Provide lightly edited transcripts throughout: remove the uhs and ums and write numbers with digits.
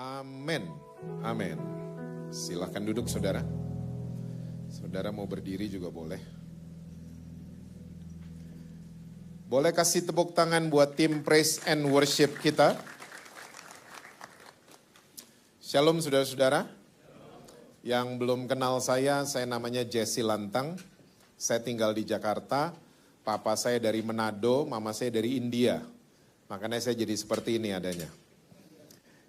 Amin. Amin. Silahkan duduk saudara. Saudara mau berdiri juga boleh. Boleh kasih tepuk tangan buat tim Praise and Worship kita. Shalom saudara-saudara. Yang belum kenal saya namanya Jesse Lantang. Saya tinggal di Jakarta. Papa saya dari Manado, mama saya dari India. Makanya saya jadi seperti ini adanya.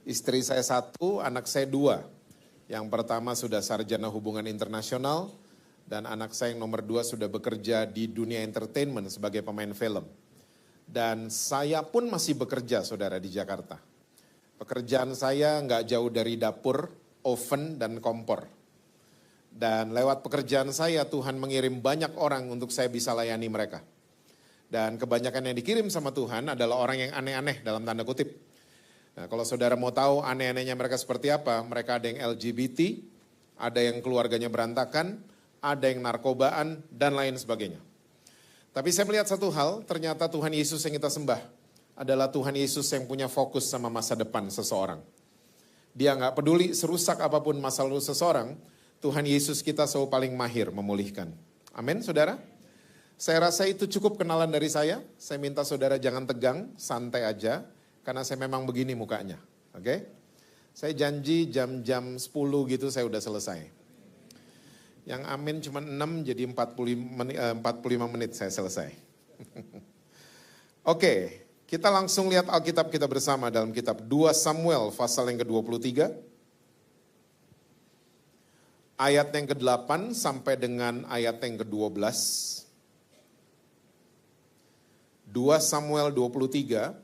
Istri saya 1, anak saya 2. Yang pertama sudah sarjana hubungan internasional, dan anak saya yang nomor 2 sudah bekerja di dunia entertainment sebagai pemain film. Dan saya pun masih bekerja saudara di Jakarta. Pekerjaan saya nggak jauh dari dapur, oven, dan kompor. Dan lewat pekerjaan saya Tuhan mengirim banyak orang untuk saya bisa layani mereka. Dan kebanyakan yang dikirim sama Tuhan adalah orang yang aneh-aneh dalam tanda kutip. Nah, kalau saudara mau tahu aneh-anehnya mereka seperti apa, mereka ada yang LGBT, ada yang keluarganya berantakan, ada yang narkobaan, dan lain sebagainya. Tapi saya melihat satu hal, ternyata Tuhan Yesus yang kita sembah adalah Tuhan Yesus yang punya fokus sama masa depan seseorang. Dia nggak peduli serusak apapun masa lalu seseorang, Tuhan Yesus kita selalu paling mahir memulihkan. Amin, saudara? Saya rasa itu cukup kenalan dari saya. Saya minta saudara jangan tegang, santai aja. Karena saya memang begini mukanya, oke? Saya janji jam-jam 10 gitu saya udah selesai. Yang amin cuma 6 jadi 45 menit saya selesai. Oke, kita langsung lihat Alkitab kita bersama dalam kitab 2 Samuel pasal yang ke-23. Ayat yang ke-8 sampai dengan ayat yang ke-12. 2 Samuel 23.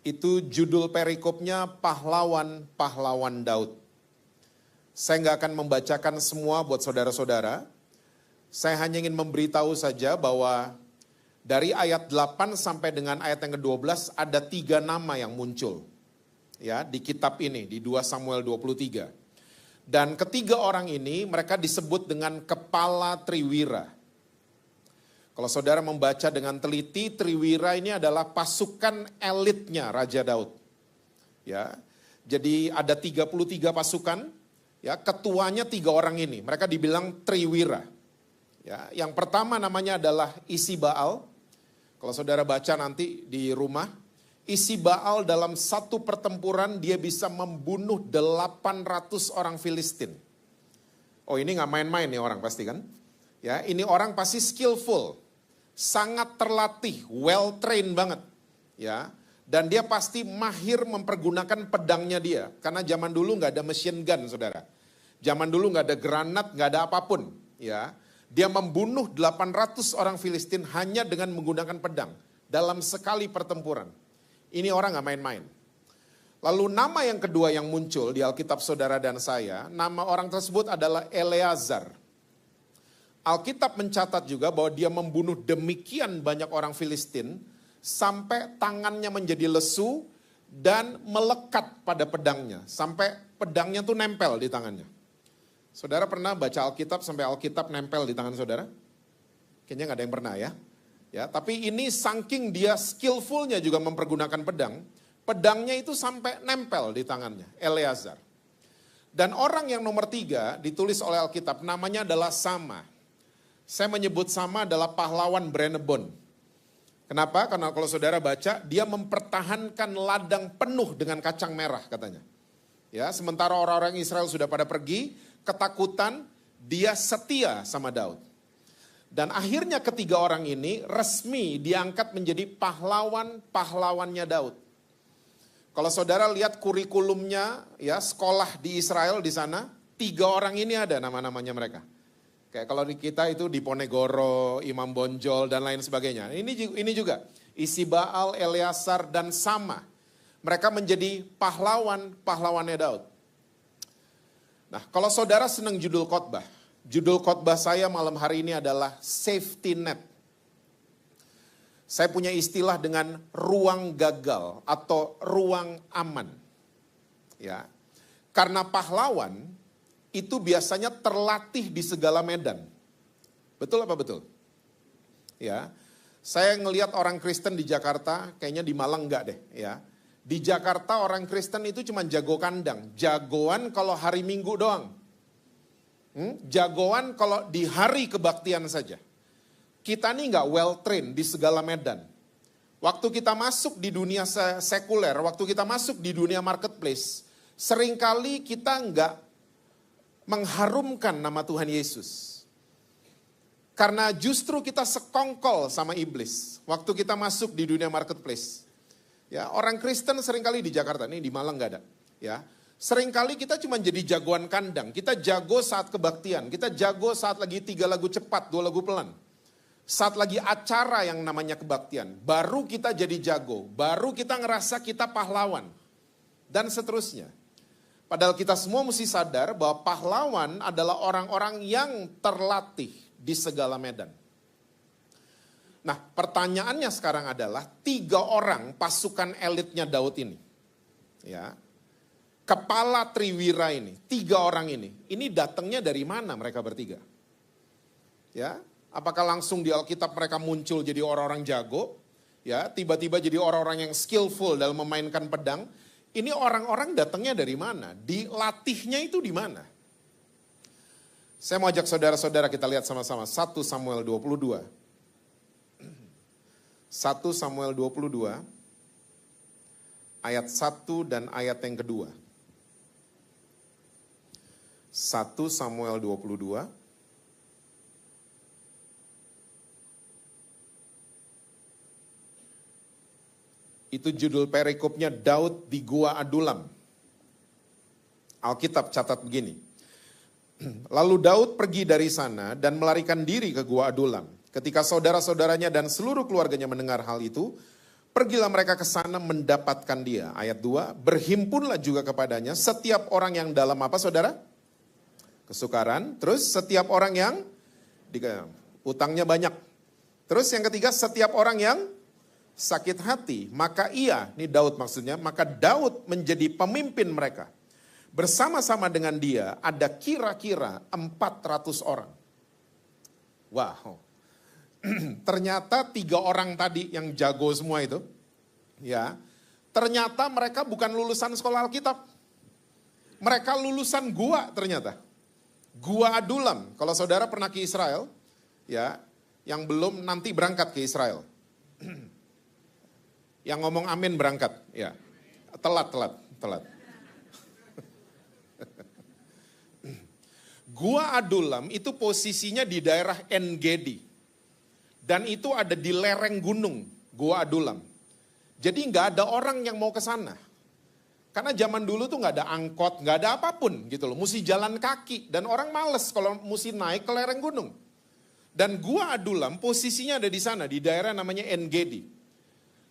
Itu judul perikopnya pahlawan-pahlawan Daud. Saya nggak akan membacakan semua buat saudara-saudara. Saya hanya ingin memberitahu saja bahwa dari ayat 8 sampai dengan ayat yang ke-12 ada 3 nama yang muncul. Ya, di kitab ini, di 2 Samuel 23. Dan ketiga orang ini mereka disebut dengan kepala triwira. Kalau saudara membaca dengan teliti, triwira ini adalah pasukan elitnya Raja Daud. Ya, jadi ada 33 pasukan, ya, ketuanya 3 orang ini, mereka dibilang triwira. Ya, yang pertama namanya adalah Isibaal. Kalau saudara baca nanti di rumah, Isibaal dalam satu pertempuran dia bisa membunuh 800 orang Filistin. Oh, ini nggak main-main nih orang pasti kan? Ya, ini orang pasti skillful, sangat terlatih, well trained banget, ya. Dan dia pasti mahir mempergunakan pedangnya dia, karena zaman dulu nggak ada machine gun, saudara. Zaman dulu nggak ada granat, nggak ada apapun, ya. Dia membunuh 800 orang Filistin hanya dengan menggunakan pedang dalam sekali pertempuran. Ini orang nggak main-main. Lalu nama yang kedua yang muncul di Alkitab saudara dan saya, nama orang tersebut adalah Eleazar. Alkitab mencatat juga bahwa dia membunuh demikian banyak orang Filistin sampai tangannya menjadi lesu dan melekat pada pedangnya. Sampai pedangnya tuh nempel di tangannya. Saudara pernah baca Alkitab sampai Alkitab nempel di tangan saudara? Kayaknya gak ada yang pernah ya. Ya, tapi ini saking dia skillfulnya juga mempergunakan pedang. Pedangnya itu sampai nempel di tangannya, Eleazar. Dan orang yang nomor 3 ditulis oleh Alkitab namanya adalah Sama. Saya menyebut Sama adalah pahlawan Brenebon. Kenapa? Karena kalau saudara baca, dia mempertahankan ladang penuh dengan kacang merah katanya. Ya, sementara orang-orang Israel sudah pada pergi, ketakutan, dia setia sama Daud. Dan akhirnya ketiga orang ini resmi diangkat menjadi pahlawan-pahlawannya Daud. Kalau saudara lihat kurikulumnya, ya, sekolah di Israel di sana, 3 orang ini ada nama-namanya mereka. Kayak kalau di kita itu Diponegoro, Imam Bonjol, dan lain sebagainya. Ini juga, Isibaal, Eleazar, dan Sama. Mereka menjadi pahlawannya Daud. Nah, kalau saudara senang judul khotbah saya malam hari ini adalah safety net. Saya punya istilah dengan ruang gagal atau ruang aman. Ya, karena pahlawan itu biasanya terlatih di segala medan. Betul apa betul? Ya, saya ngelihat orang Kristen di Jakarta, kayaknya di Malang enggak deh, ya. Di Jakarta orang Kristen itu cuma jago kandang. Jagoan kalau hari Minggu doang. Jagoan kalau di hari kebaktian saja. Kita nih nggak well trained di segala medan. Waktu kita masuk di dunia sekuler, waktu kita masuk di dunia marketplace, seringkali kita nggak mengharumkan nama Tuhan Yesus. Karena justru kita sekongkol sama iblis waktu kita masuk di dunia marketplace. Ya, orang Kristen seringkali di Jakarta, nih di Malang nggak ada. Ya, seringkali kita cuma jadi jagoan kandang. Kita jago saat kebaktian, kita jago saat lagi 3 lagu cepat, 2 lagu pelan. Saat lagi acara yang namanya kebaktian, baru kita jadi jago, baru kita ngerasa kita pahlawan, dan seterusnya. Padahal kita semua mesti sadar bahwa pahlawan adalah orang-orang yang terlatih di segala medan. Nah, pertanyaannya sekarang adalah 3 orang pasukan elitnya Daud ini. Ya. Kepala Triwira ini, 3 orang ini datangnya dari mana mereka bertiga? Ya, apakah langsung di Alkitab mereka muncul jadi orang-orang jago? Ya, tiba-tiba jadi orang-orang yang skillful dalam memainkan pedang. Ini orang-orang datangnya dari mana? Dilatihnya itu di mana? Saya mau ajak saudara-saudara kita lihat sama-sama 1 Samuel 22. 1 Samuel 22 ayat 1 dan ayat yang kedua. 1 Samuel 22 itu judul perikopnya Daud di Gua Adulam. Alkitab catat begini. Lalu Daud pergi dari sana dan melarikan diri ke Gua Adulam. Ketika saudara-saudaranya dan seluruh keluarganya mendengar hal itu, pergilah mereka ke sana mendapatkan dia. Ayat 2, berhimpunlah juga kepadanya setiap orang yang dalam apa saudara? Kesukaran. Terus setiap orang yang utangnya banyak. Terus yang ketiga, setiap orang yang sakit hati. Maka ia, ini Daud maksudnya, maka Daud menjadi pemimpin mereka. Bersama-sama dengan dia ada kira-kira 400 orang. Wow. Ternyata 3 orang tadi yang jago semua itu, ya, ternyata mereka bukan lulusan sekolah Alkitab. Mereka lulusan gua ternyata. Gua Adulam. Kalau saudara pernah ke Israel, ya, yang belum nanti berangkat ke Israel. Yang ngomong amin berangkat, ya. Telat. Gua Adulam itu posisinya di daerah En-Gedi. Dan itu ada di lereng gunung, Gua Adulam. Jadi nggak ada orang yang mau ke sana. Karena zaman dulu tuh nggak ada angkot, nggak ada apapun gitu loh. Mesti jalan kaki dan orang males kalau mesti naik ke lereng gunung. Dan Gua Adulam posisinya ada di sana, di daerah namanya En-Gedi.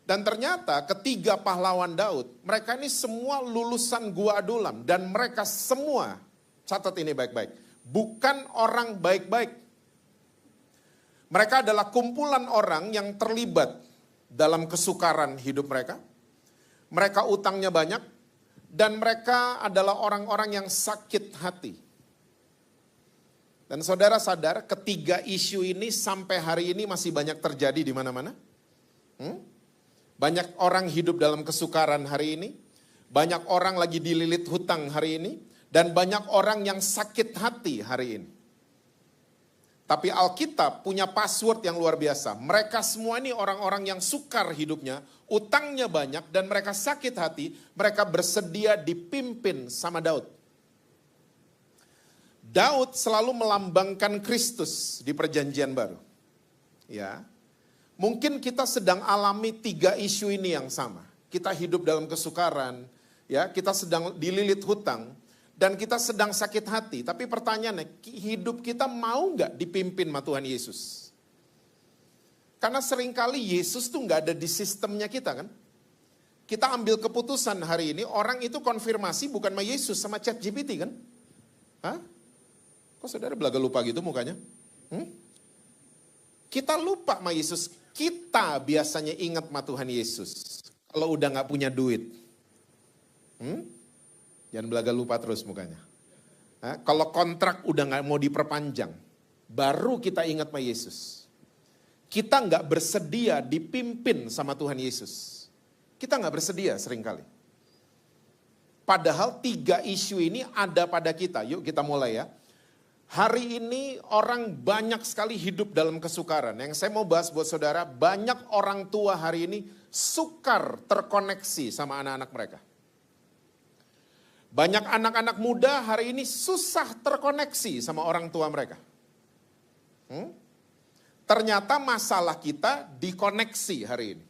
Dan ternyata ketiga pahlawan Daud, mereka ini semua lulusan Gua Adulam. Dan mereka semua, catat ini baik-baik, bukan orang baik-baik. Mereka adalah kumpulan orang yang terlibat dalam kesukaran hidup mereka. Mereka utangnya banyak. Dan mereka adalah orang-orang yang sakit hati. Dan saudara sadar ketiga isu ini sampai hari ini masih banyak terjadi di mana-mana. Banyak orang hidup dalam kesukaran hari ini. Banyak orang lagi dililit hutang hari ini. Dan banyak orang yang sakit hati hari ini. Tapi Alkitab punya password yang luar biasa. Mereka semua ini orang-orang yang sukar hidupnya, utangnya banyak, dan mereka sakit hati. Mereka bersedia dipimpin sama Daud. Daud selalu melambangkan Kristus di Perjanjian Baru. Ya, mungkin kita sedang alami 3 isu ini yang sama. Kita hidup dalam kesukaran, ya, kita sedang dililit hutang. Dan kita sedang sakit hati, tapi pertanyaannya, hidup kita mau nggak dipimpin sama Tuhan Yesus? Karena seringkali Yesus tuh nggak ada di sistemnya kita kan. Kita ambil keputusan hari ini, orang itu konfirmasi bukan sama Yesus, sama ChatGPT kan? Hah? Kok saudara belaga lupa gitu mukanya? Kita lupa sama Yesus, kita biasanya ingat sama Tuhan Yesus. Kalau udah nggak punya duit. Jangan belaga lupa terus mukanya. Kalau kontrak udah gak mau diperpanjang, baru kita ingat sama Yesus. Kita gak bersedia dipimpin sama Tuhan Yesus. Kita nggak bersedia seringkali. Padahal 3 isu ini ada pada kita. Yuk kita mulai ya. Hari ini orang banyak sekali hidup dalam kesukaran. Yang saya mau bahas buat saudara, banyak orang tua hari ini sukar terkoneksi sama anak-anak mereka. Banyak anak-anak muda hari ini susah terkoneksi sama orang tua mereka. Ternyata masalah kita dikoneksi hari ini.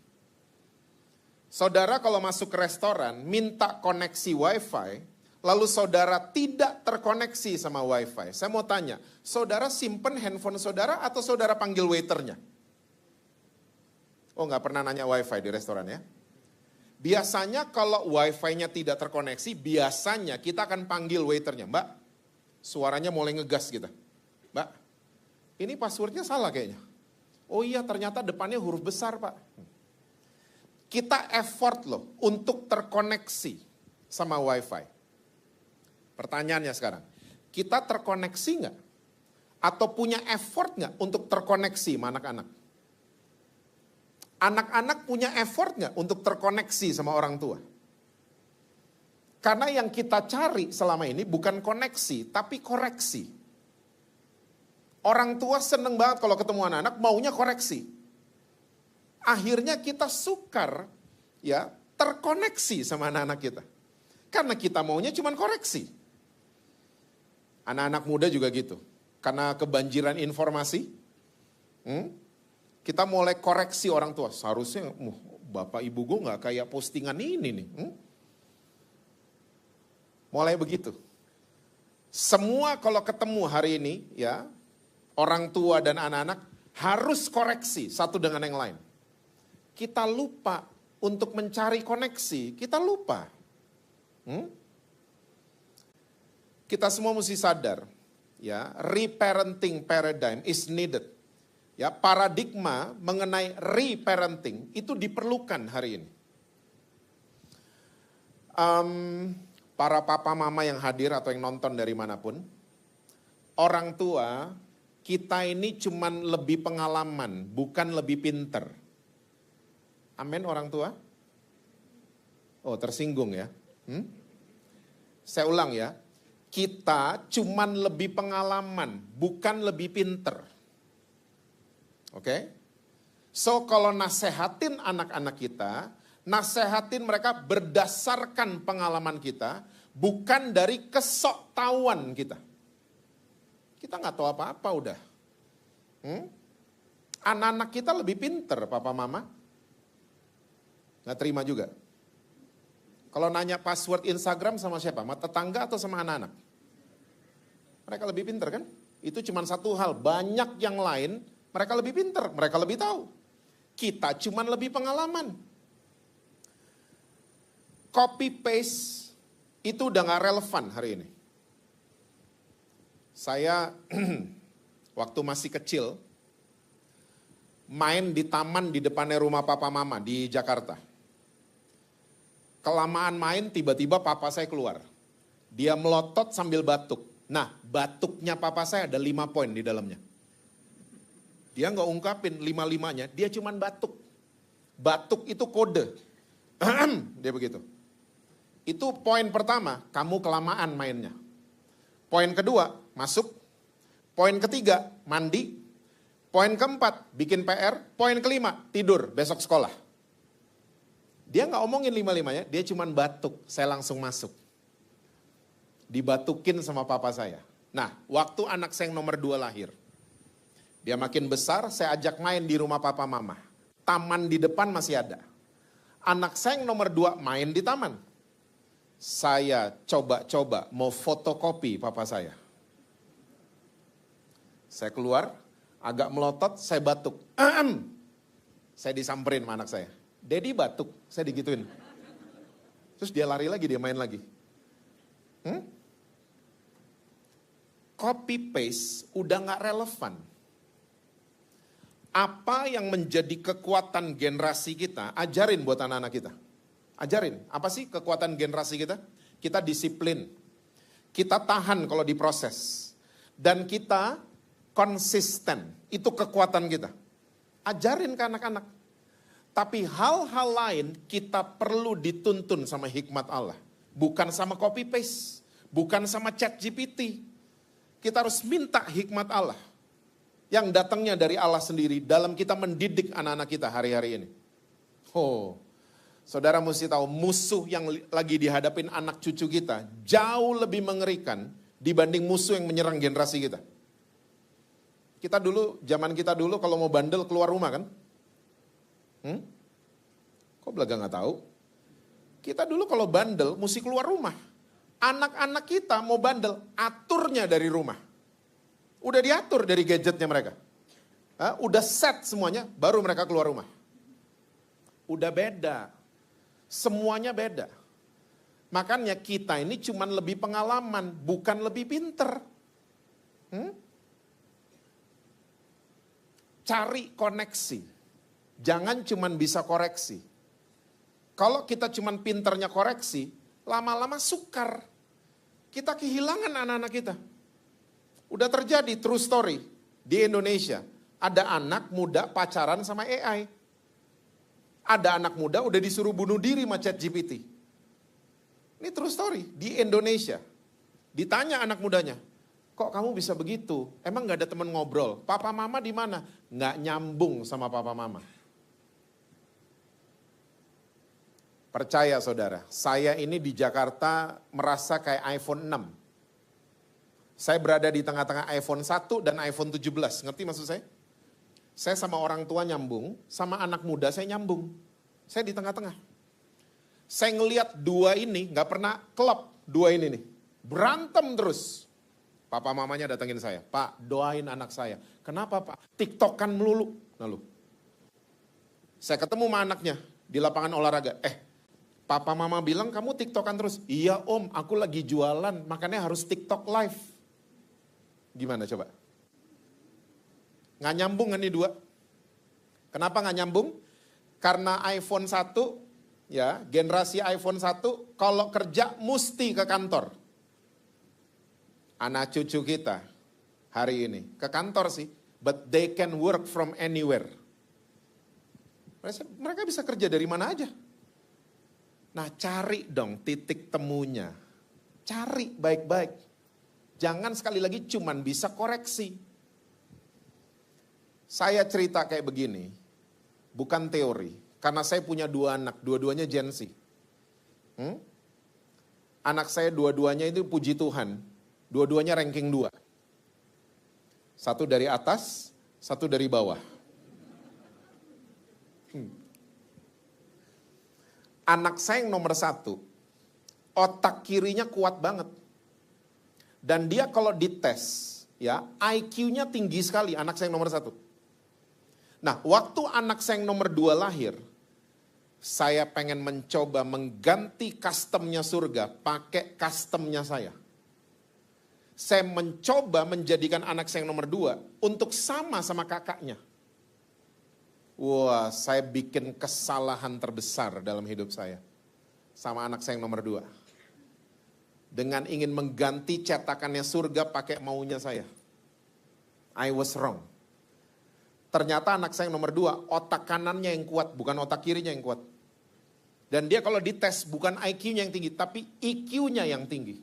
Saudara kalau masuk ke restoran, minta koneksi wifi, lalu saudara tidak terkoneksi sama wifi. Saya mau tanya, saudara simpen handphone saudara atau saudara panggil waiternya? Oh, nggak pernah nanya wifi di restoran ya? Biasanya kalau wifi-nya tidak terkoneksi, biasanya kita akan panggil waiternya. Mbak, suaranya mulai ngegas gitu. Mbak, ini passwordnya salah kayaknya. Oh iya, ternyata depannya huruf besar, Pak. Kita effort loh untuk terkoneksi sama wifi. Pertanyaannya sekarang, kita terkoneksi nggak? Atau punya effort nggak untuk terkoneksi sama anak-anak? Anak-anak punya effort nggak untuk terkoneksi sama orang tua? Karena yang kita cari selama ini bukan koneksi, tapi koreksi. Orang tua seneng banget kalau ketemu anak-anak, maunya koreksi. Akhirnya kita sukar ya terkoneksi sama anak-anak kita. Karena kita maunya cuma koreksi. Anak-anak muda juga gitu. Karena kebanjiran informasi, kita mulai koreksi orang tua. Seharusnya bapak ibu gue gak kayak postingan ini nih. Mulai begitu. Semua kalau ketemu hari ini ya, orang tua dan anak-anak harus koreksi satu dengan yang lain. Kita lupa untuk mencari koneksi, kita lupa. Kita semua mesti sadar, ya, reparenting paradigm is needed. Ya, paradigma mengenai reparenting itu diperlukan hari ini. Para papa mama yang hadir atau yang nonton dari manapun, orang tua kita ini cuman lebih pengalaman, bukan lebih pinter. Amin orang tua? Oh tersinggung ya. Saya ulang ya. Kita cuman lebih pengalaman, bukan lebih pinter. Oke? So kalau nasehatin anak-anak kita, nasehatin mereka berdasarkan pengalaman kita, bukan dari kesoktahuan kita. Kita nggak tahu apa-apa udah. Anak-anak kita lebih pinter, papa mama. Nggak terima juga. Kalau nanya password Instagram sama siapa? Sama tetangga atau sama anak-anak? Mereka lebih pinter kan? Itu cuma satu hal. Banyak yang lain, mereka lebih pinter, mereka lebih tahu. Kita cuma lebih pengalaman. Copy paste itu udah gak relevan hari ini. Saya waktu masih kecil, main di taman di depannya rumah papa mama di Jakarta. Kelamaan main tiba-tiba papa saya keluar. Dia melotot sambil batuk. Nah batuknya papa saya ada 5 poin di dalamnya. Dia nggak ungkapin 5-5-nya, dia cuman batuk. Batuk itu kode. Dia begitu. Itu poin pertama, kamu kelamaan mainnya. Poin kedua, masuk. Poin ketiga, mandi. Poin keempat, bikin PR. Poin kelima, tidur, besok sekolah. Dia nggak omongin 5-5-nya, dia cuman batuk. Saya langsung masuk. Dibatukin sama papa saya. Nah, waktu anak saya yang nomor 2 lahir. Dia makin besar, saya ajak main di rumah papa mama. Taman di depan masih ada. Anak saya yang nomor 2 main di taman. Saya coba-coba mau fotokopi papa saya. Saya keluar, agak melotot, saya batuk. Saya disamperin sama anak saya. Daddy batuk, saya digituin. Terus dia lari lagi, dia main lagi. Copy paste udah gak relevan. Apa yang menjadi kekuatan generasi kita, ajarin buat anak-anak kita. Ajarin, apa sih kekuatan generasi kita? Kita disiplin. Kita tahan kalau diproses. Dan kita konsisten, itu kekuatan kita. Ajarin ke anak-anak. Tapi hal-hal lain kita perlu dituntun sama hikmat Allah. Bukan sama copy paste, bukan sama chat GPT. Kita harus minta hikmat Allah. Yang datangnya dari Allah sendiri dalam kita mendidik anak-anak kita hari-hari ini. Oh, saudara mesti tahu musuh yang lagi dihadapin anak cucu kita jauh lebih mengerikan dibanding musuh yang menyerang generasi kita. Kita dulu, zaman kita dulu kalau mau bandel keluar rumah kan? Kok belaga nggak tahu? Kita dulu kalau bandel mesti keluar rumah. Anak-anak kita mau bandel, aturnya dari rumah. Udah diatur dari gadgetnya mereka. Udah set semuanya, baru mereka keluar rumah. Udah beda. Semuanya beda. Makanya kita ini cuman lebih pengalaman, bukan lebih pinter. Cari koneksi. Jangan cuman bisa koreksi. Kalau kita cuman pinternya koreksi, lama-lama sukar. Kita kehilangan anak-anak kita. Udah terjadi true story di Indonesia. Ada anak muda pacaran sama AI. Ada anak muda udah disuruh bunuh diri sama ChatGPT. Ini true story di Indonesia. Ditanya anak mudanya, kok kamu bisa begitu? Emang gak ada teman ngobrol? Papa mama di mana? Gak nyambung sama papa mama. Percaya saudara, saya ini di Jakarta merasa kayak iPhone 6. Saya berada di tengah-tengah iPhone 1 dan iPhone 17, ngerti maksud saya? Saya sama orang tua nyambung, sama anak muda saya nyambung. Saya di tengah-tengah. Saya ngelihat dua ini, gak pernah klop dua ini nih. Berantem terus. Papa mamanya datangin saya, Pak doain anak saya. Kenapa Pak? TikTokan melulu. Lalu, saya ketemu sama anaknya di lapangan olahraga. Papa mama bilang kamu TikTokan terus. Iya om, aku lagi jualan, makanya harus TikTok live. Gimana coba? Nggak nyambung kan nih dua? Kenapa nggak nyambung? Karena iPhone 1, ya generasi iPhone 1, kalau kerja mesti ke kantor. Anak cucu kita hari ini, ke kantor sih, but they can work from anywhere. Mereka bisa kerja dari mana aja. Nah cari dong titik temunya. Cari baik-baik. Jangan sekali lagi cuman bisa koreksi. Saya cerita kayak begini, bukan teori. Karena saya punya dua anak, dua-duanya Gen Z. Anak saya dua-duanya itu puji Tuhan, dua-duanya ranking 2. Satu dari atas, satu dari bawah. Anak saya yang nomor 1, otak kirinya kuat banget. Dan dia kalau dites, ya IQ-nya tinggi sekali, anak saya yang nomor 1. Nah, waktu anak saya yang nomor 2 lahir, saya pengen mencoba mengganti custom-nya surga, pakai custom-nya saya. Saya mencoba menjadikan anak saya yang nomor 2 untuk sama kakaknya. Wah, saya bikin kesalahan terbesar dalam hidup saya. Sama anak saya yang nomor 2. Dengan ingin mengganti cetakannya surga pakai maunya saya. I was wrong. Ternyata anak saya yang nomor 2, otak kanannya yang kuat, bukan otak kirinya yang kuat. Dan dia kalau dites bukan IQ-nya yang tinggi, tapi EQ-nya yang tinggi.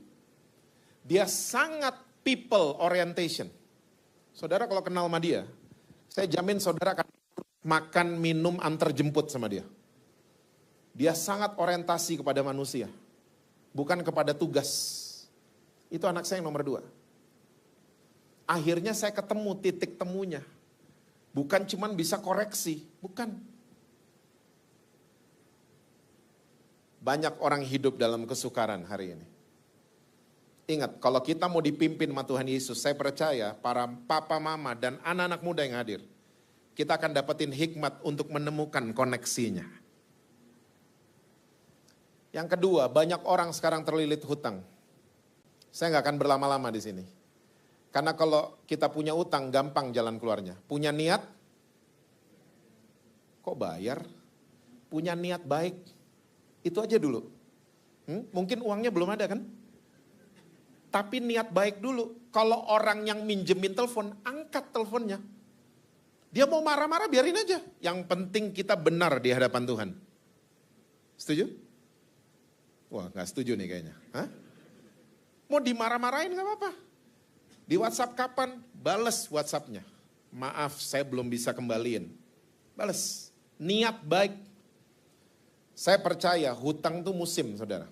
Dia sangat people orientation. Saudara kalau kenal sama dia, saya jamin saudara akan makan, minum, antar jemput sama dia. Dia sangat orientasi kepada manusia. Bukan kepada tugas. Itu anak saya yang nomor 2. Akhirnya saya ketemu titik temunya. Bukan cuman bisa koreksi. Bukan. Banyak orang hidup dalam kesukaran hari ini. Ingat, kalau kita mau dipimpin sama Tuhan Yesus, saya percaya para papa, mama, dan anak-anak muda yang hadir, kita akan dapetin hikmat untuk menemukan koneksinya. Yang kedua, banyak orang sekarang terlilit hutang. Saya nggak akan berlama-lama di sini. Karena kalau kita punya utang, gampang jalan keluarnya. Punya niat, kok bayar? Punya niat baik, itu aja dulu. Mungkin uangnya belum ada kan? Tapi niat baik dulu. Kalau orang yang minjemin telepon, angkat teleponnya. Dia mau marah-marah biarin aja. Yang penting kita benar di hadapan Tuhan. Setuju? Wah, nggak setuju nih kayaknya. Hah? Mau dimarah-marahin nggak apa-apa. Di WhatsApp kapan? Bales WhatsAppnya. Maaf, saya belum bisa kembaliin. Bales. Niat baik. Saya percaya hutang itu musim, saudara.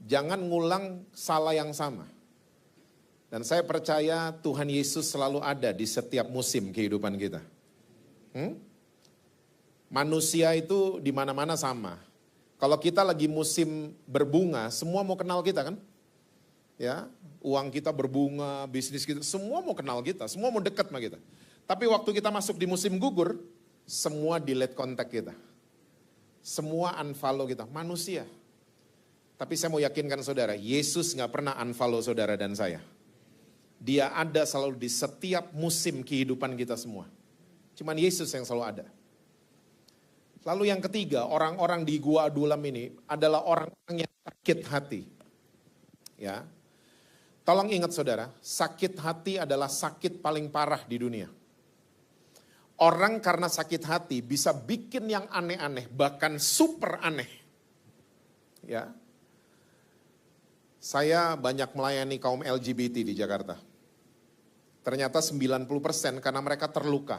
Jangan ngulang salah yang sama. Dan saya percaya Tuhan Yesus selalu ada di setiap musim kehidupan kita. Manusia itu di mana-mana sama. Kalau kita lagi musim berbunga, semua mau kenal kita kan? Ya, uang kita berbunga, bisnis kita, semua mau kenal kita, semua mau dekat sama kita. Tapi waktu kita masuk di musim gugur, semua delete kontak kita. Semua unfollow kita, manusia. Tapi saya mau yakinkan saudara, Yesus gak pernah unfollow saudara dan saya. Dia ada selalu di setiap musim kehidupan kita semua. Cuman Yesus yang selalu ada. Lalu yang ketiga, orang-orang di Gua Adulam ini adalah orang-orang yang sakit hati. Ya, tolong ingat saudara, sakit hati adalah sakit paling parah di dunia. Orang karena sakit hati bisa bikin yang aneh-aneh, bahkan super aneh. Ya, saya banyak melayani kaum LGBT di Jakarta. Ternyata 90% karena mereka terluka.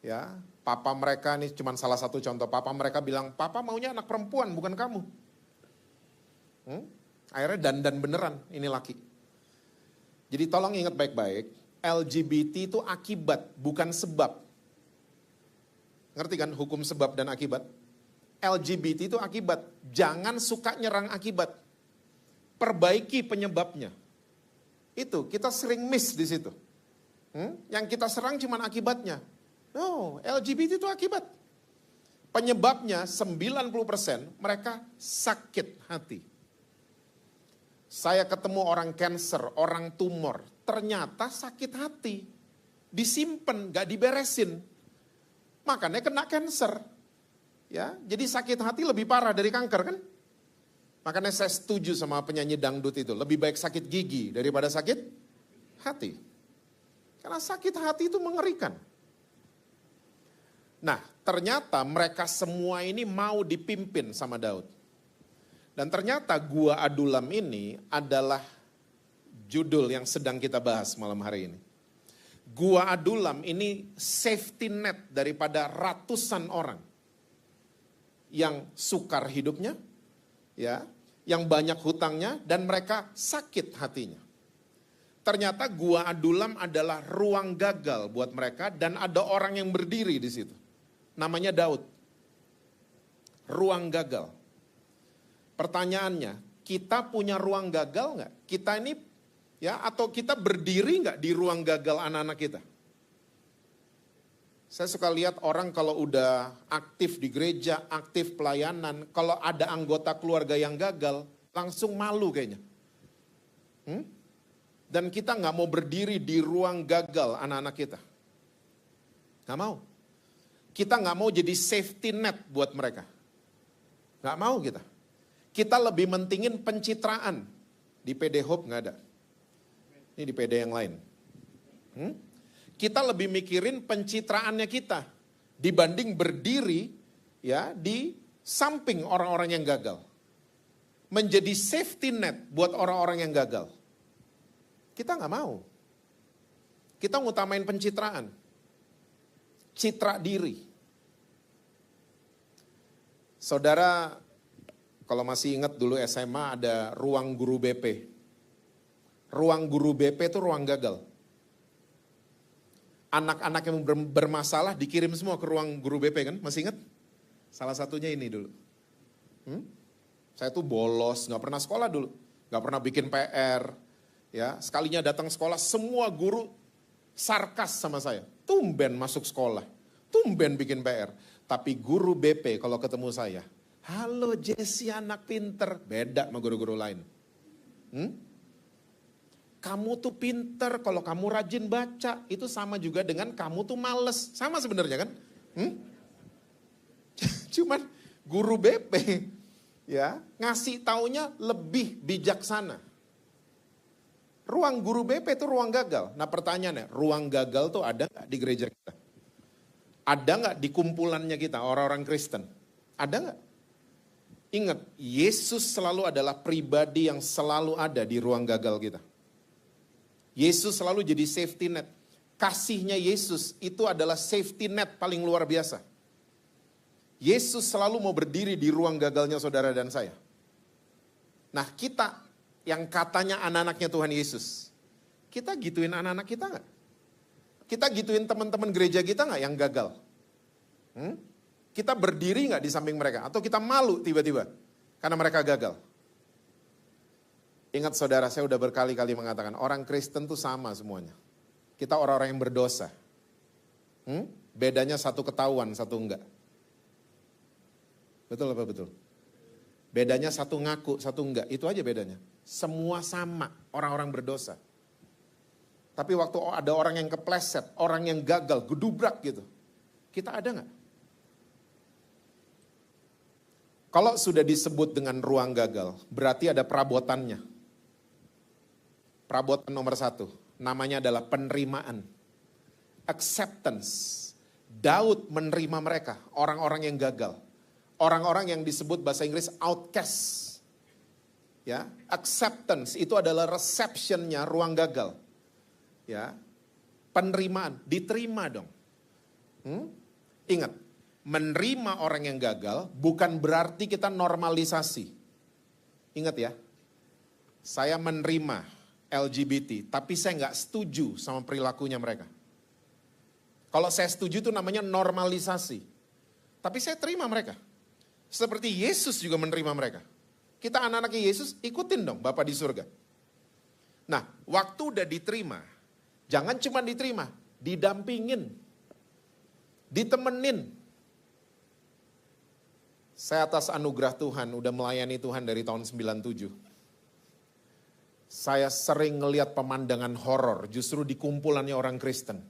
Ya, papa mereka ini cuma salah satu contoh. Papa mereka bilang, papa maunya anak perempuan bukan kamu. Akhirnya dandan beneran ini laki. Jadi tolong ingat baik-baik, LGBT itu akibat bukan sebab. Ngerti kan hukum sebab dan akibat? LGBT itu akibat, jangan suka nyerang akibat. Perbaiki penyebabnya. Itu kita sering miss di situ. Yang kita serang cuma akibatnya. No, LGBT itu akibat. Penyebabnya 90% mereka sakit hati. Saya ketemu orang cancer, orang tumor, ternyata sakit hati. Disimpan, gak diberesin. Makanya kena cancer. Ya, jadi sakit hati lebih parah dari kanker kan? Makanya saya setuju sama penyanyi dangdut itu. Lebih baik sakit gigi daripada sakit hati. Karena sakit hati itu mengerikan. Nah, ternyata mereka semua ini mau dipimpin sama Daud. Dan ternyata Gua Adulam ini adalah judul yang sedang kita bahas malam hari ini. Gua Adulam ini safety net daripada ratusan orang yang sukar hidupnya, ya, yang banyak hutangnya dan mereka sakit hatinya. Ternyata Gua Adulam adalah ruang gagal buat mereka dan ada orang yang berdiri di situ. Namanya Daud. Ruang gagal. Pertanyaannya, kita punya ruang gagal nggak? Kita ini, ya, atau kita berdiri nggak di ruang gagal anak-anak kita? Saya suka lihat orang kalau udah aktif di gereja, aktif pelayanan, kalau ada anggota keluarga yang gagal, langsung malu kayaknya. Dan kita nggak mau berdiri di ruang gagal anak-anak kita. Nggak mau. Kita nggak mau jadi safety net buat mereka. Nggak mau kita. Kita lebih mentingin pencitraan. Di PD Hope nggak ada. Ini di PD yang lain. Kita lebih mikirin pencitraannya kita dibanding berdiri ya di samping orang-orang yang gagal. Menjadi safety net buat orang-orang yang gagal. Kita nggak mau. Kita ngutamain pencitraan. Citra diri. Saudara, kalau masih ingat dulu SMA ada ruang guru BP. Ruang guru BP itu ruang gagal. Anak-anak yang bermasalah dikirim semua ke ruang guru BP kan, masih ingat? Salah satunya ini dulu. Saya tuh bolos, gak pernah sekolah dulu. Gak pernah bikin PR. Ya, sekalinya datang sekolah, semua guru sarkas sama saya. Tumben masuk sekolah, tumben bikin PR. Tapi guru BP kalau ketemu saya, halo Jesse anak pinter, beda sama guru-guru lain. Kamu tuh pinter, kalau kamu rajin baca, itu sama juga dengan kamu tuh males. Sama sebenarnya kan? Cuman guru BP ya ngasih taunya lebih bijaksana. Ruang guru BP itu ruang gagal. Nah pertanyaannya, ruang gagal tuh ada nggak di gereja kita? Ada nggak di kumpulannya kita, orang-orang Kristen? Ada nggak? Ingat, Yesus selalu adalah pribadi yang selalu ada di ruang gagal kita. Yesus selalu jadi safety net. Kasihnya Yesus itu adalah safety net paling luar biasa. Yesus selalu mau berdiri di ruang gagalnya saudara dan saya. Nah kita yang katanya anak-anaknya Tuhan Yesus, kita gituin anak-anak kita nggak? Kita gituin teman-teman gereja kita nggak yang gagal? Kita berdiri nggak di samping mereka? Atau kita malu tiba-tiba karena mereka gagal? Ingat saudara, saya udah berkali-kali mengatakan, orang Kristen tuh sama semuanya. Kita orang-orang yang berdosa. Bedanya satu ketahuan, satu enggak. Betul apa betul? Bedanya satu ngaku, satu enggak. Itu aja bedanya. Semua sama, orang-orang berdosa. Tapi waktu ada orang yang kepleset, orang yang gagal, gedubrak gitu. Kita ada nggak? Kalau sudah disebut dengan ruang gagal, berarti ada perabotannya. Perabotan nomor 1, namanya adalah penerimaan. Acceptance. Daud menerima mereka, orang-orang yang gagal. Orang-orang yang disebut bahasa Inggris outcast. Ya, acceptance itu adalah receptionnya ruang gagal. Ya, penerimaan, diterima dong. Ingat, menerima orang yang gagal bukan berarti kita normalisasi. Ingat ya, saya menerima LGBT, tapi saya nggak setuju sama perilakunya mereka. Kalau saya setuju itu namanya normalisasi. Tapi saya terima mereka. Seperti Yesus juga menerima mereka. Kita anak-anaknya Yesus, ikutin dong Bapa di surga. Nah, waktu udah diterima, jangan cuma diterima, didampingin, ditemenin. Saya atas anugerah Tuhan, udah melayani Tuhan dari tahun 97. Saya sering ngelihat pemandangan horor justru di kumpulannya orang Kristen.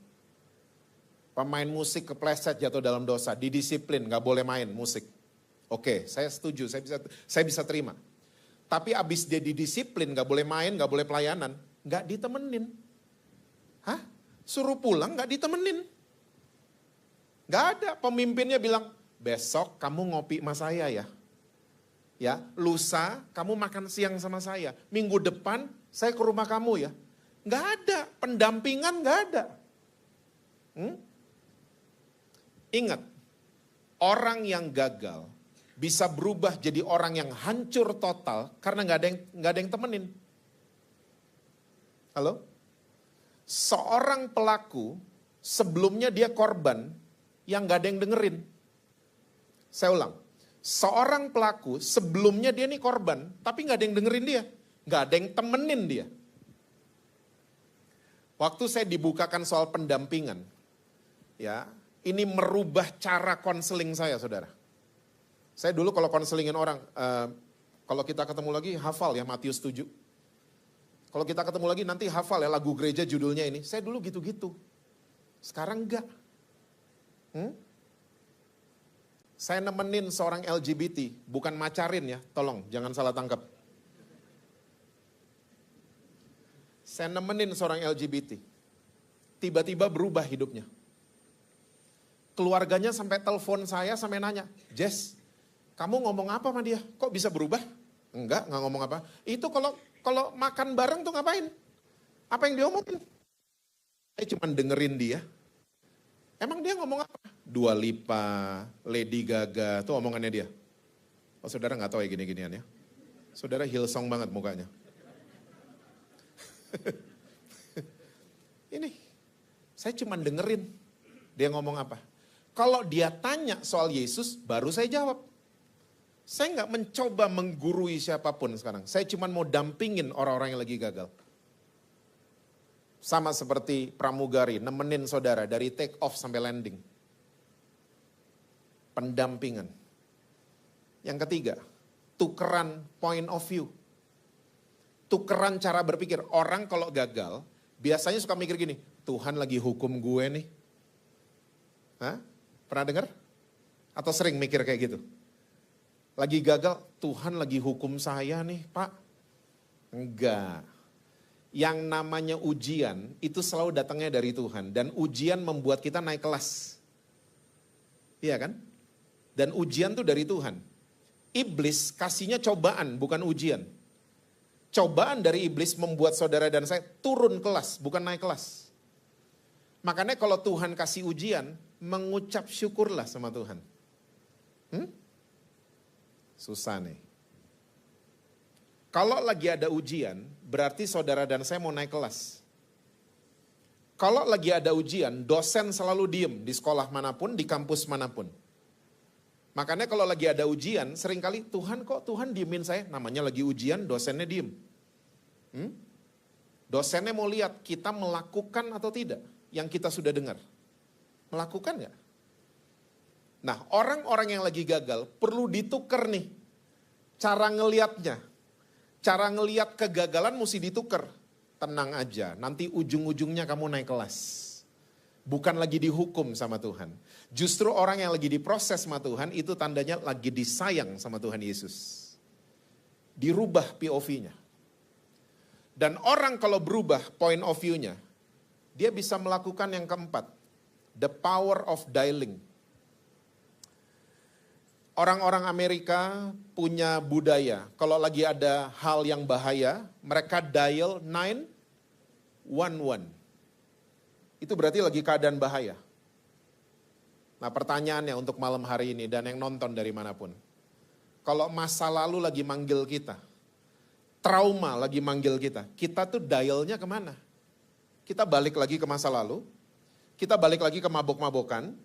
Pemain musik kepleset jatuh dalam dosa, didisiplin, gak boleh main musik. Oke, saya setuju, saya bisa terima. Tapi abis dia didisiplin, gak boleh main, gak boleh pelayanan, gak ditemenin. Hah? Suruh pulang gak ditemenin. Gak ada, pemimpinnya bilang, besok kamu ngopi sama saya ya. Ya, lusa kamu makan siang sama saya. Minggu depan saya ke rumah kamu ya. Gak ada, pendampingan gak ada. Ingat, orang yang gagal bisa berubah jadi orang yang hancur total karena nggak ada yang temenin. Halo? Seorang pelaku sebelumnya dia korban yang nggak ada yang dengerin. Saya ulang, seorang pelaku sebelumnya dia nih korban tapi nggak ada yang dengerin dia, nggak ada yang temenin dia. Waktu saya dibukakan soal pendampingan, ya ini merubah cara konseling saya, saudara. Saya dulu kalau konselingin orang, kalau kita ketemu lagi hafal ya Matius 7. Kalau kita ketemu lagi nanti hafal ya lagu gereja judulnya ini. Saya dulu gitu-gitu. Sekarang enggak. Saya nemenin seorang LGBT, bukan macarin ya, tolong jangan salah tangkap. Saya nemenin seorang LGBT. Tiba-tiba berubah hidupnya. Keluarganya sampai telepon saya sampai nanya, Jess, kamu ngomong apa sama dia? Kok bisa berubah? Enggak ngomong apa. Itu kalau makan bareng tuh ngapain? Apa yang dia omongin? Saya cuma dengerin dia. Emang dia ngomong apa? Dua Lipa, Lady Gaga, tuh omongannya dia. Oh saudara gak tahu ya gini-ginian ya. Saudara Hillsong banget mukanya. Ini, saya cuma dengerin dia ngomong apa. Kalau dia tanya soal Yesus, baru saya jawab. Saya nggak mencoba menggurui siapapun sekarang. Saya cuma mau dampingin orang-orang yang lagi gagal. Sama seperti pramugari, nemenin saudara dari take off sampai landing. Pendampingan. Yang ketiga, tukeran point of view. Tukeran cara berpikir. Orang kalau gagal, biasanya suka mikir gini, Tuhan lagi hukum gue nih. Hah? Pernah dengar? Atau sering mikir kayak gitu? Lagi gagal, Tuhan lagi hukum saya nih, Pak. Enggak. Yang namanya ujian itu selalu datangnya dari Tuhan. Dan ujian membuat kita naik kelas. Iya kan? Dan ujian tuh dari Tuhan. Iblis kasihnya cobaan, bukan ujian. Cobaan dari iblis membuat saudara dan saya turun kelas, bukan naik kelas. Makanya kalau Tuhan kasih ujian, mengucap syukurlah sama Tuhan. Susah nih. Kalau lagi ada ujian, berarti saudara dan saya mau naik kelas. Kalau lagi ada ujian, dosen selalu diem di sekolah manapun, di kampus manapun. Makanya kalau lagi ada ujian, seringkali Tuhan diemin saya, namanya lagi ujian, dosennya diem. Dosennya mau lihat kita melakukan atau tidak yang kita sudah dengar. Melakukan nggak? Nah, orang-orang yang lagi gagal perlu ditukar nih cara ngelihatnya. Cara ngelihat kegagalan mesti ditukar. Tenang aja, nanti ujung-ujungnya kamu naik kelas. Bukan lagi dihukum sama Tuhan. Justru orang yang lagi diproses sama Tuhan itu tandanya lagi disayang sama Tuhan Yesus. Dirubah POV-nya. Dan orang kalau berubah point of view-nya, dia bisa melakukan yang keempat. The power of dialing. Orang-orang Amerika punya budaya, kalau lagi ada hal yang bahaya, mereka dial 911. Itu berarti lagi keadaan bahaya. Nah, pertanyaannya untuk malam hari ini dan yang nonton dari manapun. Kalau masa lalu lagi manggil kita, trauma lagi manggil kita tuh dialnya kemana? Kita balik lagi ke masa lalu, kita balik lagi ke mabok-mabokan,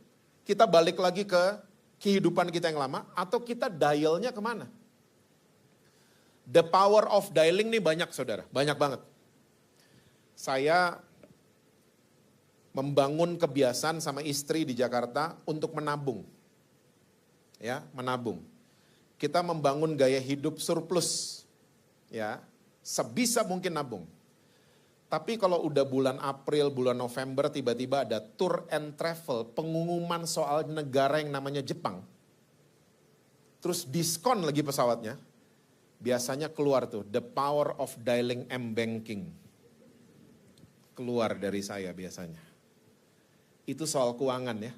kita balik lagi ke kehidupan kita yang lama, atau kita dialnya kemana? The power of dialing nih banyak saudara, banyak banget. Saya membangun kebiasaan sama istri di Jakarta untuk menabung. Ya, menabung. Kita membangun gaya hidup surplus. Ya, sebisa mungkin nabung. Tapi kalau udah bulan April, bulan November tiba-tiba ada tour and travel, pengumuman soal negara yang namanya Jepang. Terus diskon lagi pesawatnya. Biasanya keluar tuh, the power of dialing M-Banking. Keluar dari saya biasanya. Itu soal keuangan ya.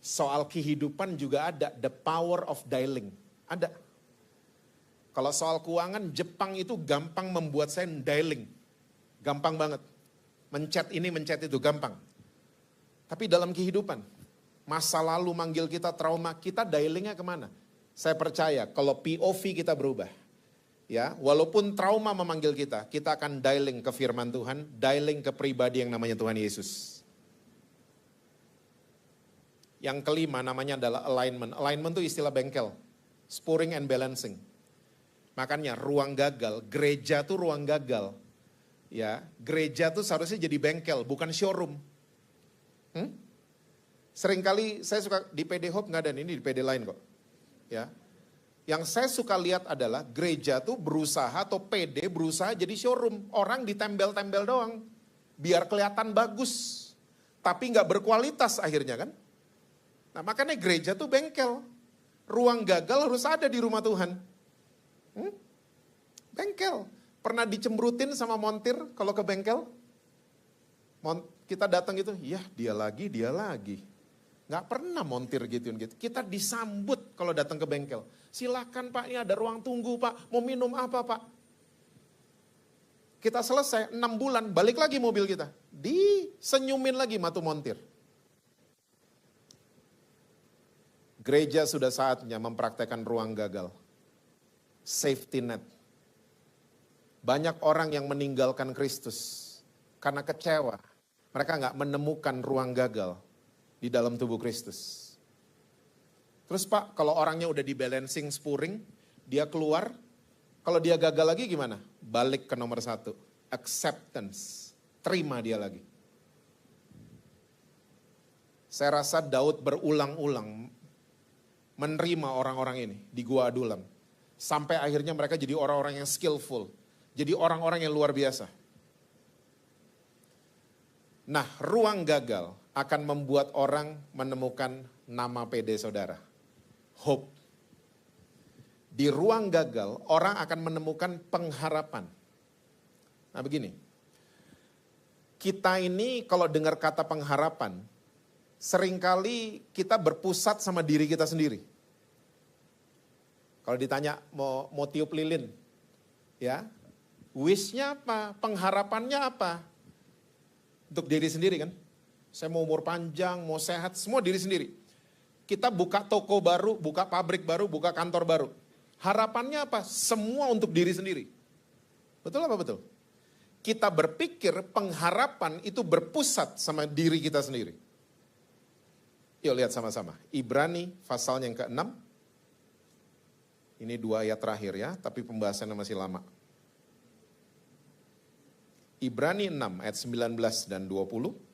Soal kehidupan juga ada, the power of dialing. Ada. Kalau soal keuangan, Jepang itu gampang membuat saya dialing. Gampang banget. Mencet ini, mencet itu, gampang. Tapi dalam kehidupan, masa lalu manggil kita trauma, kita dialingnya kemana? Saya percaya kalau POV kita berubah. Ya, walaupun trauma memanggil kita akan dialing ke firman Tuhan, dialing ke pribadi yang namanya Tuhan Yesus. Yang kelima namanya adalah alignment. Alignment itu istilah bengkel. Spurring and balancing. Makanya ruang gagal, gereja tuh ruang gagal. Ya, gereja tuh seharusnya jadi bengkel, bukan showroom. Seringkali saya suka di PD Hope nggak ada, ini di PD lain kok. Ya, yang saya suka lihat adalah gereja tuh berusaha atau PD berusaha jadi showroom. Orang ditempel-tempel doang, biar kelihatan bagus, tapi nggak berkualitas akhirnya kan. Nah makanya gereja tuh bengkel. Ruang gagal harus ada di rumah Tuhan. Bengkel. Pernah dicembrutin sama montir kalau ke bengkel? Kita datang gitu, ya dia lagi. Nggak pernah montir gituin gitu. Kita disambut kalau datang ke bengkel. Silakan Pak, ini ada ruang tunggu Pak. Mau minum apa Pak? Kita selesai 6 bulan, balik lagi mobil kita. Disenyumin lagi matu montir. Gereja sudah saatnya mempraktekkan ruang gagal. Safety net. Banyak orang yang meninggalkan Kristus karena kecewa. Mereka nggak menemukan ruang gagal di dalam tubuh Kristus. Terus Pak, kalau orangnya udah di balancing spurring, dia keluar, kalau dia gagal lagi gimana? Balik ke nomor 1, acceptance, terima dia lagi. Saya rasa Daud berulang-ulang menerima orang-orang ini di Gua Adulam. Sampai akhirnya mereka jadi orang-orang yang skillful, jadi orang-orang yang luar biasa. Nah, ruang gagal akan membuat orang menemukan nama PD saudara. Hope. Di ruang gagal, orang akan menemukan pengharapan. Nah begini, Kita ini kalau dengar kata pengharapan, seringkali kita berpusat sama diri kita sendiri. Kalau ditanya mau tiup lilin, ya, wish-nya apa, pengharapannya apa? Untuk diri sendiri kan. Saya mau umur panjang, mau sehat, semua diri sendiri. Kita buka toko baru, buka pabrik baru, buka kantor baru. Harapannya apa? Semua untuk diri sendiri. Betul apa betul? Kita berpikir pengharapan itu berpusat sama diri kita sendiri. Yuk lihat sama-sama. Ibrani pasalnya yang ke-6. Ini 2 ayat terakhir ya, tapi pembahasannya masih lama. Ibrani 6 ayat 19 dan 20.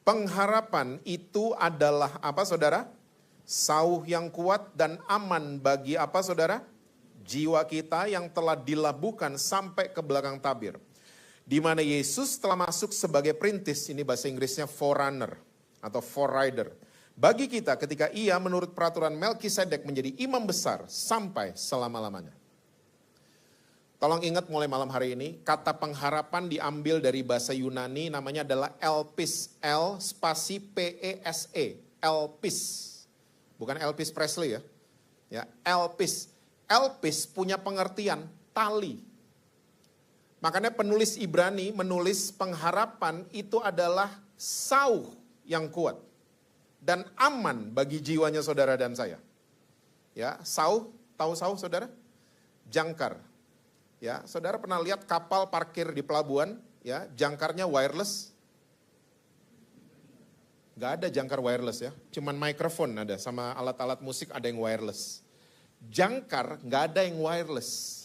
Pengharapan itu adalah apa saudara? Sauh yang kuat dan aman bagi apa saudara? Jiwa kita yang telah dilabuhkan sampai ke belakang tabir. Di mana Yesus telah masuk sebagai perintis, ini bahasa Inggrisnya forerunner atau forerider. Bagi kita ketika ia menurut peraturan Melkisedek menjadi imam besar sampai selama-lamanya. Tolong ingat mulai malam hari ini, kata pengharapan diambil dari bahasa Yunani namanya adalah elpis, L spasi P-E-S-E, elpis. Bukan Elvis Presley ya. Ya, elpis. Elpis punya pengertian tali. Makanya penulis Ibrani menulis pengharapan itu adalah sauh yang kuat dan aman bagi jiwanya saudara dan saya. Ya, sauh, tahu sauh saudara? Jangkar. Ya, saudara pernah lihat kapal parkir di pelabuhan, ya, jangkarnya wireless? Gak ada jangkar wireless ya, cuman mikrofon ada, sama alat-alat musik ada yang wireless. Jangkar gak ada yang wireless.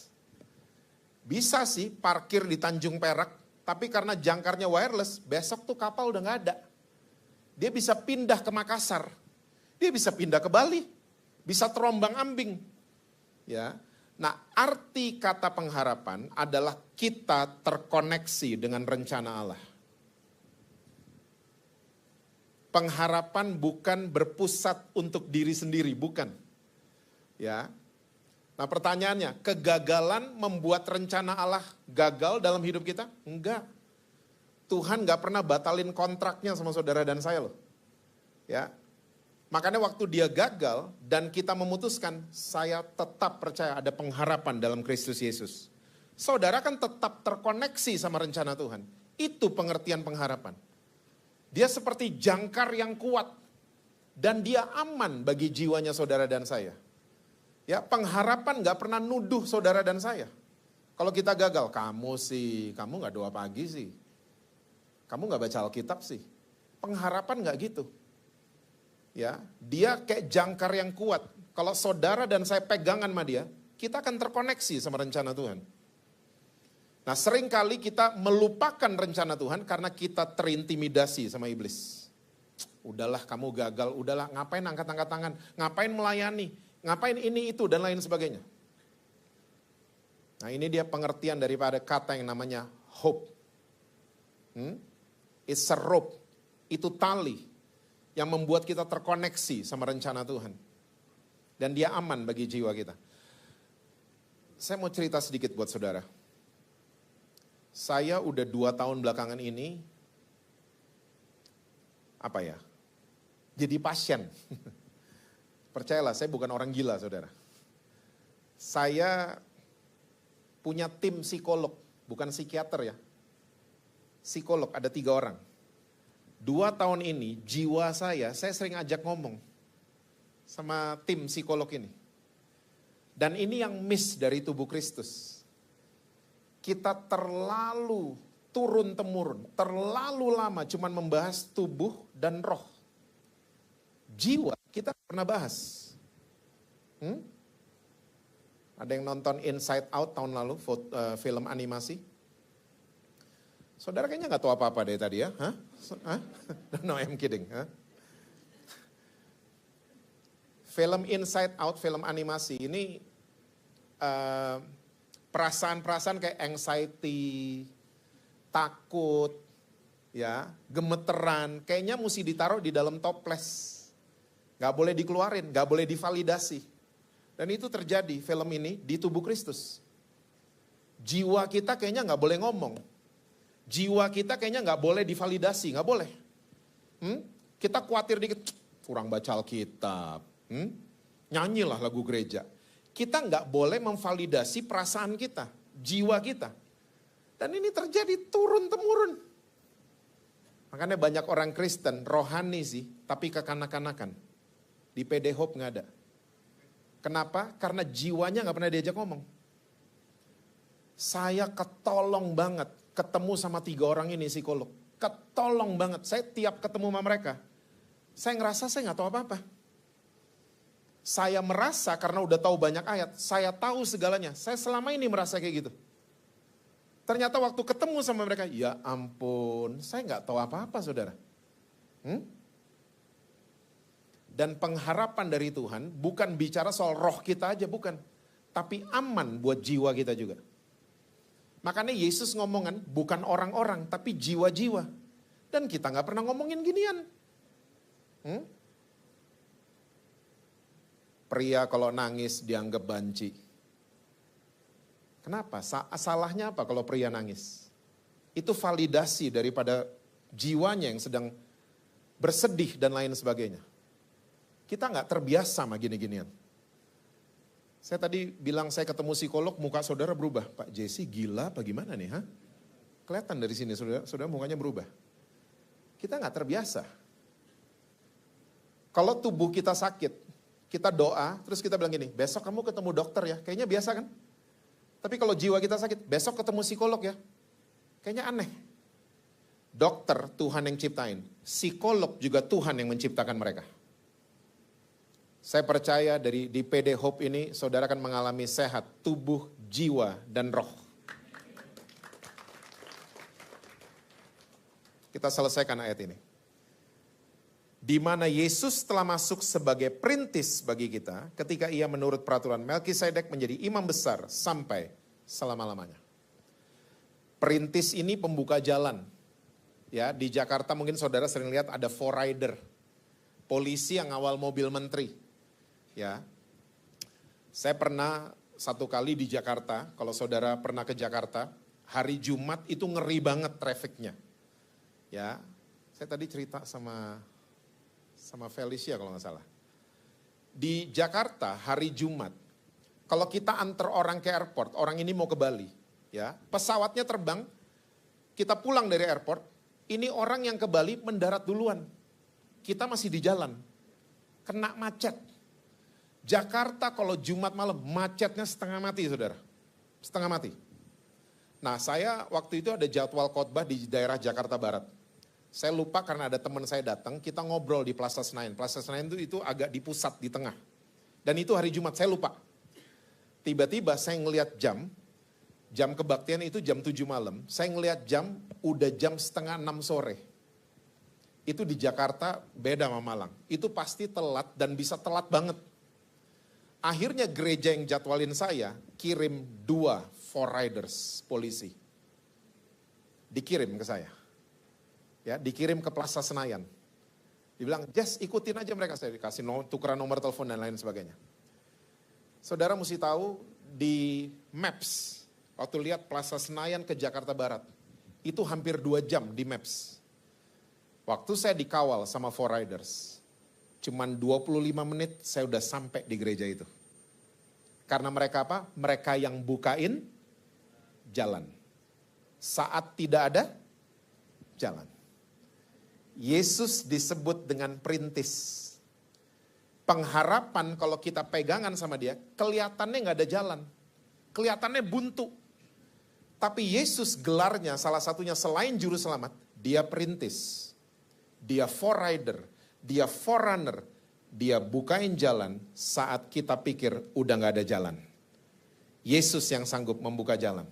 Bisa sih parkir di Tanjung Perak, tapi karena jangkarnya wireless, besok tuh kapal udah gak ada. Dia bisa pindah ke Makassar, dia bisa pindah ke Bali, bisa terombang ambing. Ya. Nah, arti kata pengharapan adalah kita terkoneksi dengan rencana Allah. Pengharapan bukan berpusat untuk diri sendiri, bukan. Ya. Nah, pertanyaannya, kegagalan membuat rencana Allah gagal dalam hidup kita? Enggak. Tuhan gak pernah batalin kontraknya sama saudara dan saya loh. Ya. Makanya waktu dia gagal dan kita memutuskan, saya tetap percaya ada pengharapan dalam Kristus Yesus. Saudara kan tetap terkoneksi sama rencana Tuhan. Itu pengertian pengharapan. Dia seperti jangkar yang kuat dan dia aman bagi jiwanya saudara dan saya. Ya, pengharapan gak pernah nuduh saudara dan saya. Kalau kita gagal, kamu gak doa pagi sih. Kamu gak baca Alkitab sih. Pengharapan gak gitu. Ya, dia kayak jangkar yang kuat. Kalau saudara dan saya pegangan sama dia, kita akan terkoneksi sama rencana Tuhan. Nah, seringkali kita melupakan rencana Tuhan karena kita terintimidasi sama iblis. Udahlah kamu gagal, udahlah ngapain angkat-angkat tangan, ngapain melayani, ngapain ini itu dan lain sebagainya. Nah, ini dia pengertian daripada kata yang namanya hope. It's a rope, itu tali yang membuat kita terkoneksi sama rencana Tuhan. Dan dia aman bagi jiwa kita. Saya mau cerita sedikit buat saudara. Saya udah 2 tahun belakangan ini, jadi pasien. Percayalah, saya bukan orang gila saudara. Saya punya tim psikolog, bukan psikiater ya. Psikolog, ada 3 orang. 2 tahun ini jiwa saya sering ajak ngomong sama tim psikolog ini. Dan ini yang miss dari tubuh Kristus. Kita terlalu turun-temurun, terlalu lama cuman membahas tubuh dan roh. Jiwa kita pernah bahas. Ada yang nonton Inside Out tahun lalu, film animasi? Saudara kayaknya gak tahu apa-apa deh tadi ya. Hah? No, I'm kidding. Film Inside Out, film animasi ini perasaan-perasaan kayak anxiety, takut, ya, gemeteran, kayaknya mesti ditaruh di dalam toples. Gak boleh dikeluarin, gak boleh divalidasi. Dan itu terjadi film ini di tubuh Kristus. Jiwa kita kayaknya gak boleh ngomong. Jiwa kita kayaknya gak boleh divalidasi, gak boleh. Kita khawatir dikit, kurang baca Alkitab. Nyanyilah lagu gereja. Kita gak boleh memvalidasi perasaan kita, jiwa kita. Dan ini terjadi turun-temurun. Makanya banyak orang Kristen, rohani sih, tapi kekanak-kanakan. Di PD Hope gak ada. Kenapa? Karena jiwanya gak pernah diajak ngomong. Saya ketolong banget ketemu sama 3 orang ini psikolog. Ketolong banget, saya tiap ketemu sama mereka. Saya ngerasa saya gak tahu apa-apa. Saya merasa karena udah tahu banyak ayat, saya tahu segalanya. Saya selama ini merasa kayak gitu. Ternyata waktu ketemu sama mereka, ya ampun, saya gak tahu apa-apa saudara. Dan pengharapan dari Tuhan bukan bicara soal roh kita aja, bukan. Tapi aman buat jiwa kita juga. Makanya Yesus ngomongan bukan orang-orang, tapi jiwa-jiwa. Dan kita gak pernah ngomongin ginian. Pria kalau nangis dianggap banci. Kenapa? Salahnya apa kalau pria nangis? Itu validasi daripada jiwanya yang sedang bersedih dan lain sebagainya. Kita gak terbiasa sama gini-ginian. Saya tadi bilang saya ketemu psikolog, muka saudara berubah. Pak Jesse gila apa gimana nih? Kelihatan dari sini saudara mukanya berubah. Kita gak terbiasa. Kalau tubuh kita sakit, kita doa, terus kita bilang gini, besok kamu ketemu dokter ya. Kayaknya biasa kan? Tapi kalau jiwa kita sakit, besok ketemu psikolog ya. Kayaknya aneh. Dokter Tuhan yang ciptain, psikolog juga Tuhan yang menciptakan mereka. Saya percaya di PD Hope ini saudara akan mengalami sehat tubuh, jiwa, dan roh. Kita selesaikan ayat ini. Di mana Yesus telah masuk sebagai perintis bagi kita ketika ia menurut peraturan Melkisedek menjadi imam besar sampai selama-lamanya. Perintis ini pembuka jalan. Ya, di Jakarta mungkin saudara sering lihat ada forrider. Polisi yang ngawal mobil menteri. Ya, saya pernah satu kali di Jakarta, kalau saudara pernah ke Jakarta, hari Jumat itu ngeri banget trafficnya. Ya, saya tadi cerita sama Felicia kalau nggak salah. Di Jakarta hari Jumat, kalau kita antar orang ke airport, orang ini mau ke Bali, ya, pesawatnya terbang, kita pulang dari airport, ini orang yang ke Bali mendarat duluan. Kita masih di jalan, kena macet. Jakarta kalau Jumat malam macetnya setengah mati saudara. Setengah mati. Nah saya waktu itu ada jadwal khotbah di daerah Jakarta Barat. Saya lupa karena ada teman saya datang, kita ngobrol di Plaza Senayan. Plaza Senayan itu agak di pusat, di tengah. Dan itu hari Jumat, saya lupa. Tiba-tiba saya ngelihat jam kebaktian itu jam 7 malam. Saya ngelihat jam, udah jam 5:30 sore. Itu di Jakarta beda sama Malang. Itu pasti telat dan bisa telat banget. Akhirnya gereja yang jadwalin saya kirim 2 forriders polisi. Dikirim ke saya. Ya, dikirim ke Plaza Senayan. Dibilang, Jess ikutin aja mereka. Saya dikasih tukeran nomor telepon dan lain sebagainya. Saudara mesti tahu di Maps, waktu lihat Plaza Senayan ke Jakarta Barat, itu hampir 2 jam di Maps. Waktu saya dikawal sama forriders, cuman 25 menit saya udah sampai di gereja itu. Karena mereka apa? Mereka yang bukain jalan. Saat tidak ada jalan. Yesus disebut dengan perintis. Pengharapan kalau kita pegangan sama dia, kelihatannya gak ada jalan. Kelihatannya buntu. Tapi Yesus gelarnya salah satunya selain juru selamat, dia perintis. Dia forrider, dia forerunner, dia bukain jalan saat kita pikir udah gak ada jalan. Yesus yang sanggup membuka jalan.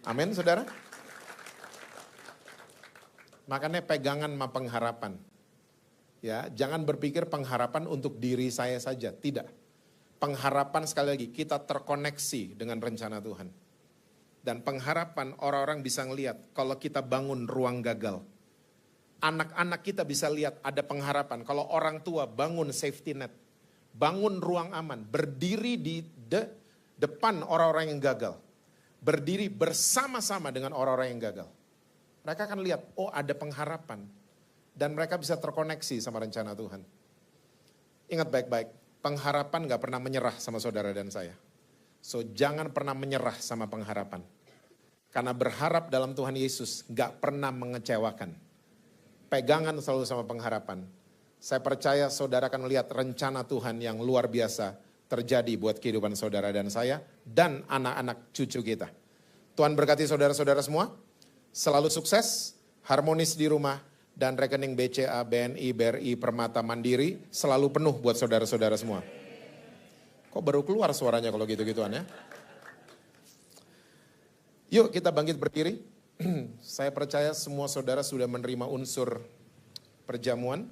Amin saudara. Makanya pegangan sama pengharapan. Ya, jangan berpikir pengharapan untuk diri saya saja, tidak. Pengharapan sekali lagi kita terkoneksi dengan rencana Tuhan. Dan pengharapan orang-orang bisa ngelihat kalau kita bangun ruang gagal. anak-anak kita bisa lihat ada pengharapan. Kalau orang tua bangun safety net, bangun ruang aman, berdiri di depan orang-orang yang gagal. Berdiri bersama-sama dengan orang-orang yang gagal. Mereka akan lihat, oh ada pengharapan. Dan mereka bisa terkoneksi sama rencana Tuhan. Ingat baik-baik, pengharapan gak pernah menyerah sama saudara dan saya. So jangan pernah menyerah sama pengharapan. Karena berharap dalam Tuhan Yesus gak pernah mengecewakan. Pegangan selalu sama pengharapan. Saya percaya saudara akan melihat rencana Tuhan yang luar biasa terjadi buat kehidupan saudara dan saya dan anak-anak cucu kita. Tuhan berkati saudara-saudara semua. Selalu sukses, harmonis di rumah, dan rekening BCA, BNI, BRI, Permata, Mandiri selalu penuh buat saudara-saudara semua. Kok baru keluar suaranya kalau gitu-gituan ya? Yuk kita bangkit berdiri. Saya percaya semua saudara sudah menerima unsur perjamuan.